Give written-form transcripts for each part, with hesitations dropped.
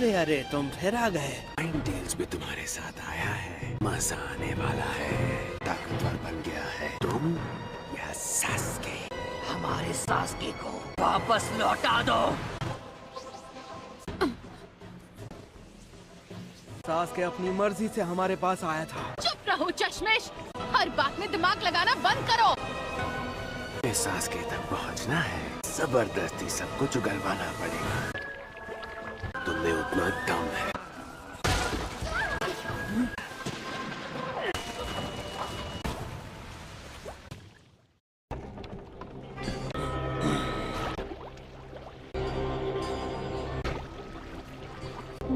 अरे अरे, तुम फिर आ गए। नाइन टेल्स भी तुम्हारे साथ आया है, मजा आने वाला है। ताकतवर बन गया है तुम या सास्के? हमारे सास्के को वापस लौटा दो। सास्के अपनी मर्जी से हमारे पास आया था। चुप रहो चश्मिश, हर बात में दिमाग लगाना बंद करो। सास्के तक पहुंचना है, जबरदस्ती सब कुछ उगलवाना पड़ेगा। तुम्हें उतना दम है?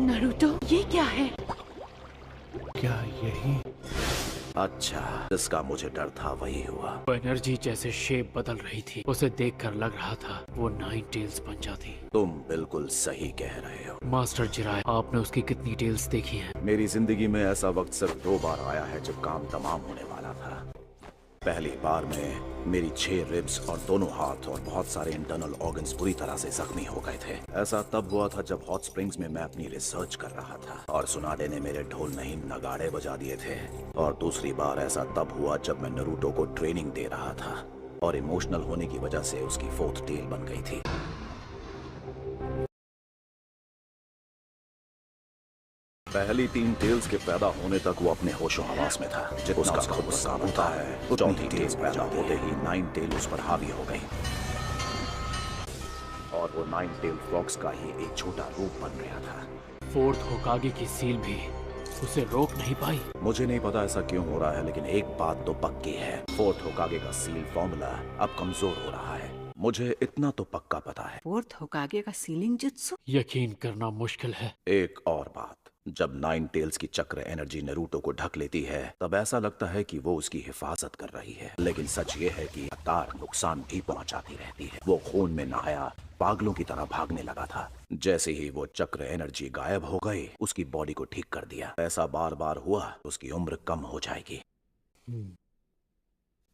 नारुतो, ये क्या है? क्या यही? अच्छा, जिसका मुझे डर था वही हुआ। वो एनर्जी जैसे शेप बदल रही थी, उसे देखकर लग रहा था वो नाइन टेल्स बन जाती। तुम बिल्कुल सही कह रहे हो। मास्टर जिराय, आपने उसकी कितनी टेल्स देखी हैं? मेरी जिंदगी में ऐसा वक्त सिर्फ 2 बार आया है जब काम तमाम होने वाला था। पहली बार में मेरी 6 रिब्स और दोनों हाथ और बहुत सारे इंटरनल ऑर्गन्स पूरी तरह से जख्मी हो गए थे। ऐसा तब हुआ था जब हॉट स्प्रिंग्स में मैं अपनी रिसर्च कर रहा था और सुनाडे ने मेरे ढोल नहीं नगाड़े बजा दिए थे। और दूसरी बार ऐसा तब हुआ जब मैं नारुतो को ट्रेनिंग दे रहा था और इमोशनल होने की वजह से उसकी 4th टेल बन गई थी। पहली 3 टेल्स के पैदा होने तक वो अपने होशो हवास में था, जितना उसका खुद काबू होता है। चौथी टेल्स पैदा होते ही 9 टेल उस पर हावी हो गई और वो 9 टेल फॉक्स का ही एक छोटा रूप बन गया था। 4th होकागे की सील भी उसे रोक नहीं पाई। मुझे नहीं पता ऐसा क्यों हो रहा है, लेकिन एक बात तो पक्की है, 4th होकागे का सील फॉर्मूला अब कमजोर हो रहा है। मुझे इतना तो पक्का पता है। 4th होकागे का सीलिंग जुत्सु? यकीन करना मुश्किल है। एक और बात, जब 9 टेल्स की चक्र एनर्जी नारुतो को ढक लेती है तब ऐसा लगता है कि वो उसकी हिफाजत कर रही है, लेकिन सच ये है कि लगातार नुकसान भी पहुंचाती रहती है। वो खून में नहाया पागलों की तरह भागने लगा था। जैसे ही वो चक्र एनर्जी गायब हो गई, उसकी बॉडी को ठीक कर दिया। ऐसा बार बार हुआ, उसकी उम्र कम हो जाएगी।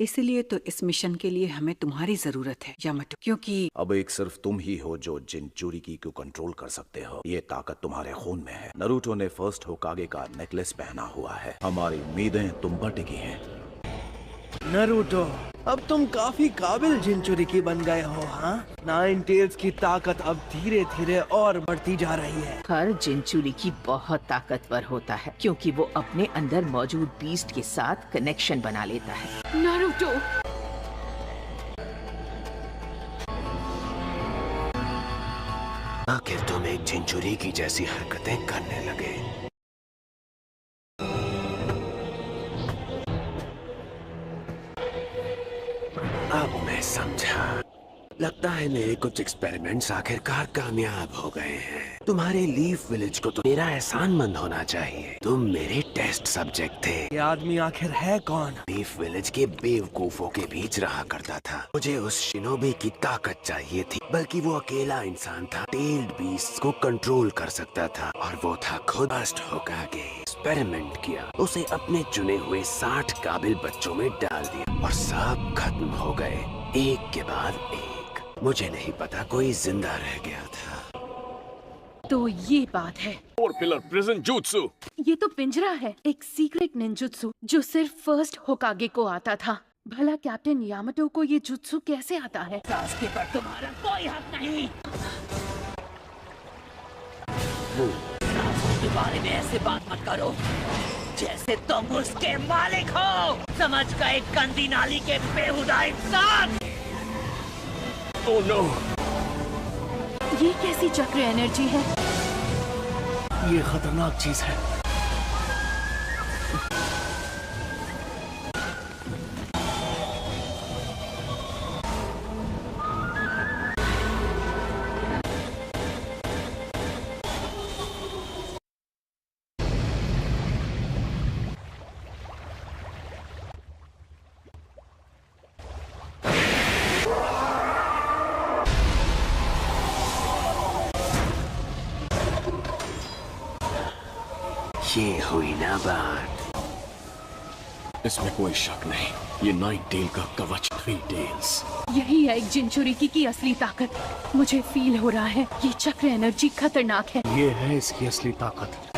इसलिए तो इस मिशन के लिए हमें तुम्हारी जरूरत है यामाटो, क्योंकि अब एक सिर्फ तुम ही हो जो जिनचुरिकी को कंट्रोल कर सकते हो। ये ताकत तुम्हारे खून में है। नारुतो ने 1st होकागे का नेकलेस पहना हुआ है। हमारी उम्मीदें तुम पर टिकी हैं। नारुतो, अब तुम काफी काबिल जिनचुरिकी बन गए हो। हाँ, 9 टेल्स की ताकत अब धीरे धीरे और बढ़ती जा रही है। हर जिनचुरिकी बहुत ताकतवर होता है क्योंकि वो अपने अंदर मौजूद बीस्ट के साथ कनेक्शन बना लेता है। नारुतो, आखिर तुम एक जिनचुरिकी जैसी हरकतें करने लगे। अब मैं समझा। लगता है मेरे कुछ एक्सपेरिमेंट्स आखिरकार कामयाब हो गए हैं। तुम्हारे लीफ विलेज को तो मेरा एहसानमंद होना चाहिए। तुम मेरे टेस्ट सब्जेक्ट थे। ये आदमी आखिर है कौन? लीफ विलेज के बेवकूफों के बीच रहा करता था। मुझे उस शिनोबी की ताकत चाहिए थी, बल्कि वो अकेला इंसान था, टेल्ड बीस्ट को कंट्रोल कर सकता था, और वो था खुद फर्स्ट होकागे। एक्सपेरिमेंट किया, उसे अपने चुने हुए 60 काबिल बच्चों में डाल दिया और सब खत्म हो गए, एक के बाद एक। मुझे नहीं पता कोई जिंदा रह गया था। तो ये बात है। 4 पिलर प्रिजन jutsu। ये तो पिंजरा है, एक सीक्रेट निंजुत्सु जो सिर्फ 1st होकागे को आता था। भला कैप्टन यामाटो को ये जुत्सु कैसे आता है? सास्के पर तुम्हारा कोई हक नहीं। सास्के के बारे में ऐसे बात मत करो जैसे तुम उसके मालिक हो। समझ गए गंदी नाली के बेहुदा इंसान। Oh no! ये कैसी चक्र एनर्जी है? ये खतरनाक चीज है। ये हुई ना बात। इसमें कोई शक नहीं, ये 9 टेल का कवच 3 टेल्स। यही है एक जिनचुरिकी की असली ताकत। मुझे फील हो रहा है ये चक्र एनर्जी खतरनाक है। ये है इसकी असली ताकत।